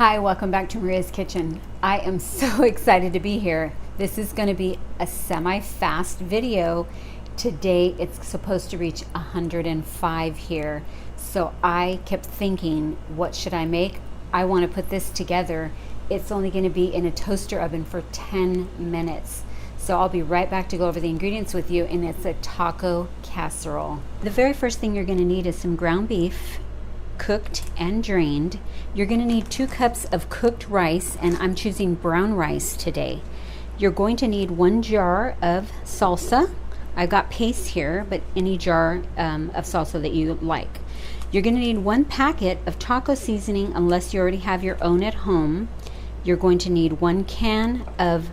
Hi, welcome back to Maria's Kitchen. I am so excited to be here. This is going to be a semi-fast video. Today it's supposed to reach 105 here. So I kept thinking, what should I make? I want to put this together. It's only going to be in a toaster oven for 10 minutes. So I'll be right back to go over the ingredients with you, and it's a taco casserole. The very first thing you're going to need is some ground beef, cooked and drained. You're going to need 2 cups of cooked rice, and I'm choosing brown rice today. You're going to need 1 jar of salsa. I've got paste here, but any jar of salsa that you like. You're going to need 1 packet of taco seasoning unless you already have your own at home. You're going to need 1 can of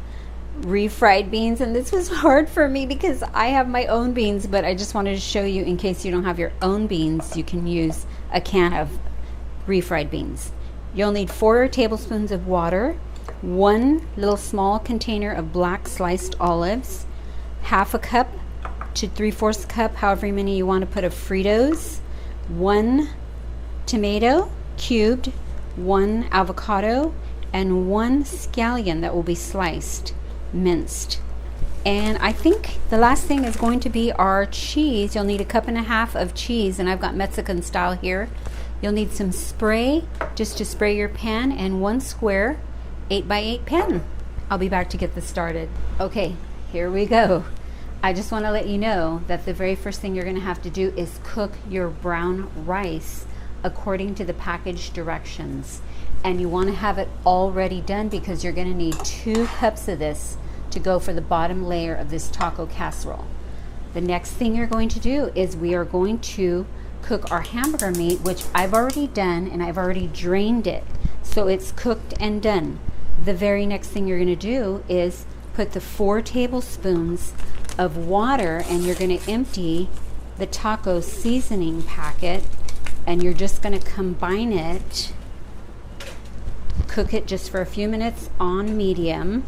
refried beans, and this was hard for me because I have my own beans, but I just wanted to show you in case you don't have your own beans, you can use a can of refried beans. You'll need 4 tablespoons of water, 1 little small container of black sliced olives, half a cup to 3/4 cup, however many you want to put, of Fritos, 1 tomato cubed, 1 avocado, and 1 scallion that will be sliced, minced. And I think the last thing is going to be our cheese. You'll need 1.5 cups of cheese, and I've got Mexican style here. You'll need some spray just to spray your pan, and 1 square 8x8 pen. I'll be back to get this started. Okay, here we go. I just want to let you know that the very first thing you're going to have to do is cook your brown rice according to the package directions. And you want to have it already done because you're going to need 2 cups of this to go for the bottom layer of this taco casserole. The next thing you're going to do is we are going to cook our hamburger meat, which I've already done, and I've already drained it, so it's cooked and done. The very next thing you're going to do is put the 4 tablespoons of water, and you're going to empty the taco seasoning packet, and you're just going to combine it. Cook it just for a few minutes on medium,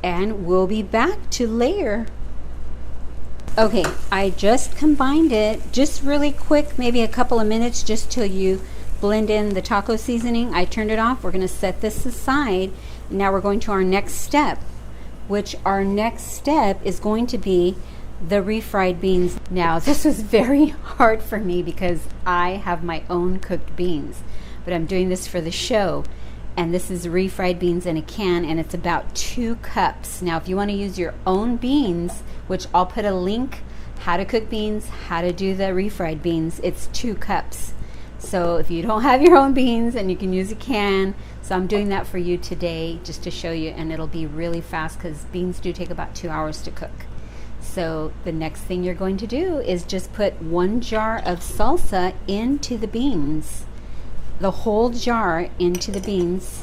and we'll be back to layer. Okay, I just combined it just really quick, maybe a couple of minutes, just till you blend in the taco seasoning. I turned it off. We're going to set this aside. Now we're going to our next step, which our next step is going to be the refried beans. Now, this was very hard for me because I have my own cooked beans, but I'm doing this for the show. And this is refried beans in a can, and it's about 2 cups. Now, if you want to use your own beans, which I'll put a link, how to cook beans, how to do the refried beans, it's 2 cups. So if you don't have your own beans, and you can use a can, so I'm doing that for you today just to show you, and it'll be really fast because beans do take about 2 hours to cook. So the next thing you're going to do is just put 1 jar of salsa into the beans. The whole jar into the beans,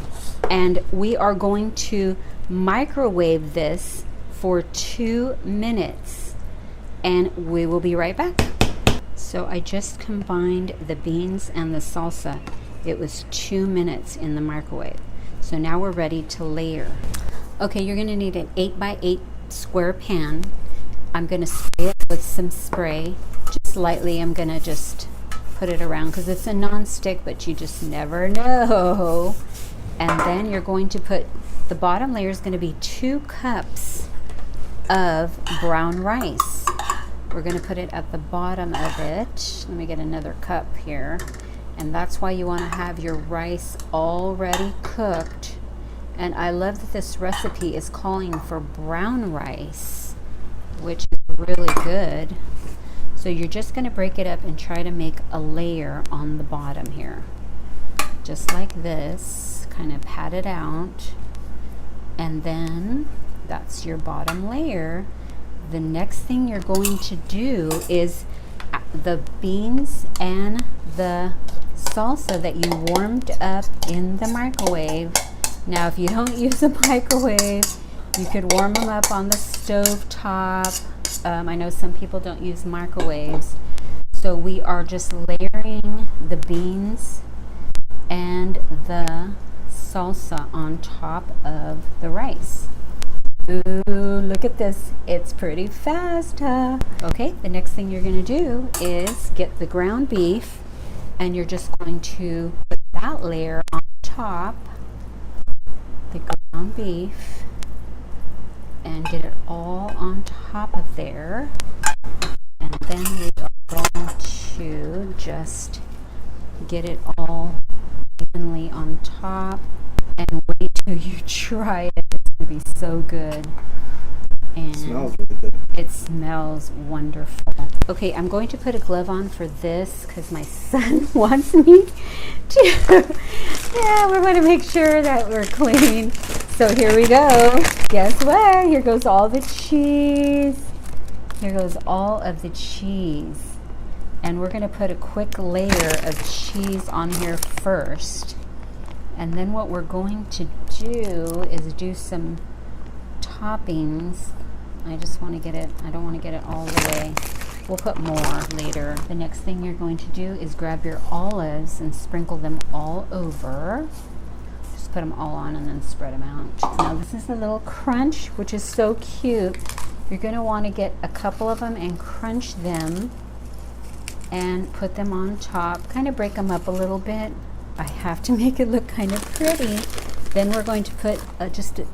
and we are going to microwave this for 2 minutes, and we will be right back. So I just combined the beans and the salsa. It was 2 minutes in the microwave. So now we're ready to layer. Okay, you're going to need an 8x8 square pan. I'm going to spray it with some spray, just lightly. I'm going to just put it around because it's a non-stick, but you just never know. And then you're going to put, the bottom layer is going to be 2 cups of brown rice. We're going to put it at the bottom of it. Let me get another cup here. And that's why you want to have your rice already cooked. And I love that this recipe is calling for brown rice, which is really good. So you're just going to break it up and try to make a layer on the bottom here. Just like this, kind of pat it out. And then that's your bottom layer. The next thing you're going to do is the beans and the salsa that you warmed up in the microwave. Now, if you don't use a microwave, you could warm them up on the stove top. I know some people don't use microwaves. So we are just layering the beans and the salsa on top of the rice. Ooh, look at this. It's pretty fast, huh? Okay, the next thing you're going to do is get the ground beef, and you're just going to put that layer on top top the ground beef and get it all on top of there. And then we are going to just get it all evenly on top, and wait till you try it. It's going to be so good. And it smells really good. It smells wonderful. Okay, I'm going to put a glove on for this because my son wants me to. Yeah, we're going to make sure that we're clean. So here we go. Guess what? Here goes all the cheese. Here goes all of the cheese. And we're going to put a quick layer of cheese on here first. And then what we're going to do is do some toppings. I just want to get it, I don't want to get it all the way. We'll put more later. The next thing you're going to do is grab your olives and sprinkle them all over. Just put them all on and then spread them out. Now this is the little crunch, which is so cute. You're going to want to get a couple of them and crunch them and put them on top. Kind of break them up a little bit. I have to make it look kind of pretty. Then we're going to put just a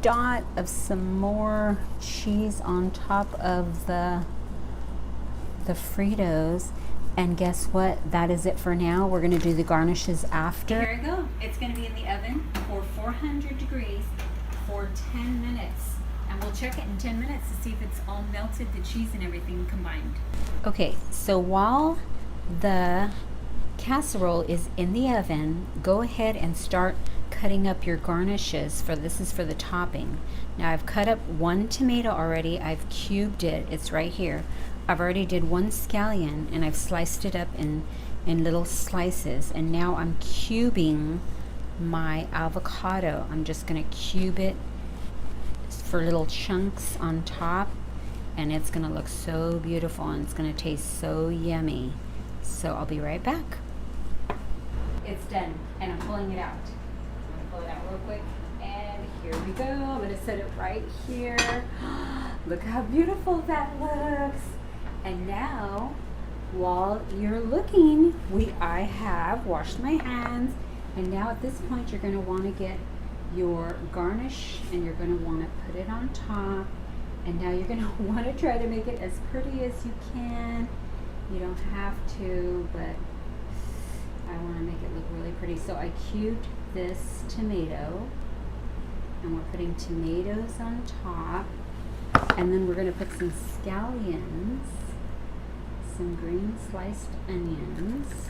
dot of some more cheese on top of the Fritos, and guess what? That is it for now. We're going to do the garnishes after. Here we go. It's going to be in the oven for 400 degrees for 10 minutes, and we'll check it in 10 minutes to see if it's all melted, the cheese and everything combined. Okay, so while the casserole is in the oven, go ahead and start cutting up your garnishes. This is for the topping. Now I've cut up one tomato already. I've cubed it. It's right here. I've already did one scallion and I've sliced it up in little slices, and now I'm cubing my avocado. I'm just going to cube it for little chunks on top, and it's going to look so beautiful and it's going to taste so yummy. So I'll be right back. It's done and I'm pulling it out. Pull it out real quick, and here we go. I'm going to set it right here. Look how beautiful that looks. And now, while you're looking, I have washed my hands, and now at this point you're going to want to get your garnish and you're going to want to put it on top, and now you're going to want to try to make it as pretty as you can. You don't have to, but I want to make it look really pretty. So I cubed this tomato, and we're putting tomatoes on top, and then we're going to put some scallions, some green sliced onions,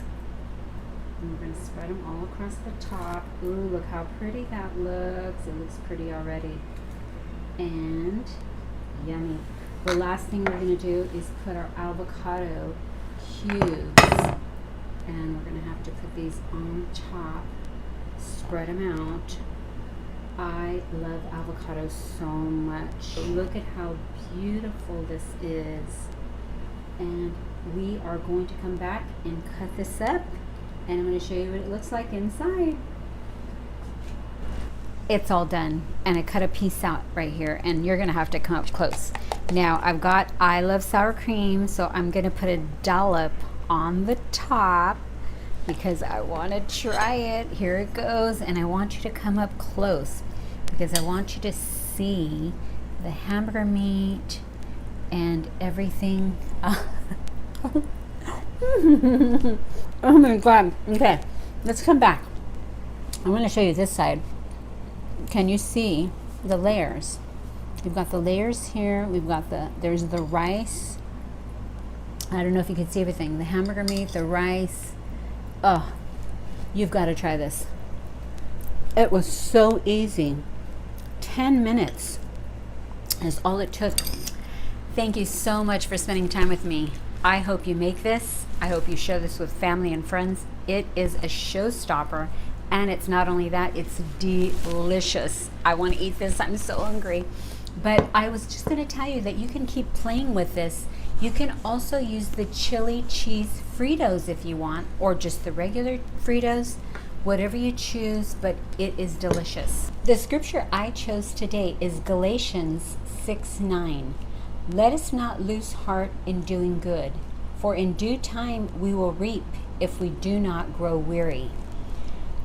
and we're going to spread them all across the top. Ooh, look how pretty that looks. It looks pretty already, and yummy. The last thing we're going to do is put our avocado cubes, and we're going to have to put these on top. Spread them out. I love avocado so much. Look at how beautiful this is. And we are going to come back and cut this up, and I'm going to show you what it looks like inside. It's all done, and I cut a piece out right here, and you're going to have to come up close. Now I love sour cream, so I'm going to put a dollop on the top because I want to try it. Here it goes, and I want you to come up close because I want you to see the hamburger meat and everything. Oh my God. Okay, let's come back. I'm going to show you this side. Can you see the layers? We've got the layers here. There's the rice. I don't know if you can see everything. The hamburger meat, the rice. Oh, you've got to try this. It was so easy. 10 minutes is all it took. Thank you so much for spending time with me. I hope you make this. I hope you share this with family and friends. It is a showstopper, and it's not only that, it's delicious. I want to eat this. I'm so hungry. But I was just going to tell you that you can keep playing with this. You can also use the chili cheese Fritos if you want, or just the regular Fritos, whatever you choose, but it is delicious. The scripture I chose today is Galatians 6:9. Let us not lose heart in doing good, for in due time we will reap if we do not grow weary.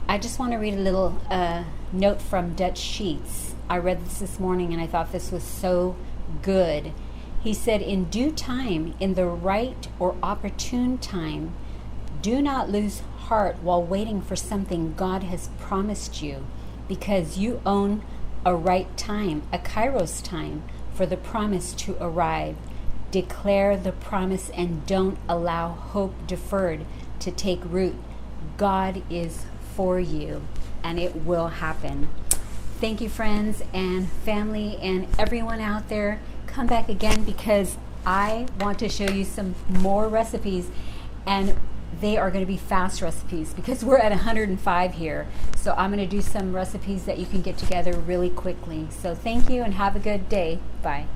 I just want to read a little note from Dutch Sheets. I read this morning and I thought this was so good. He said, in due time, in the right or opportune time, do not lose heart while waiting for something God has promised you, because you own a right time, a kairos time, for the promise to arrive. Declare the promise and don't allow hope deferred to take root. God is for you, and it will happen. Thank you, friends and family and everyone out there. Come back again, because I want to show you some more recipes, and they are going to be fast recipes because we're at 105 here. So I'm going to do some recipes that you can get together really quickly. So thank you and have a good day. Bye.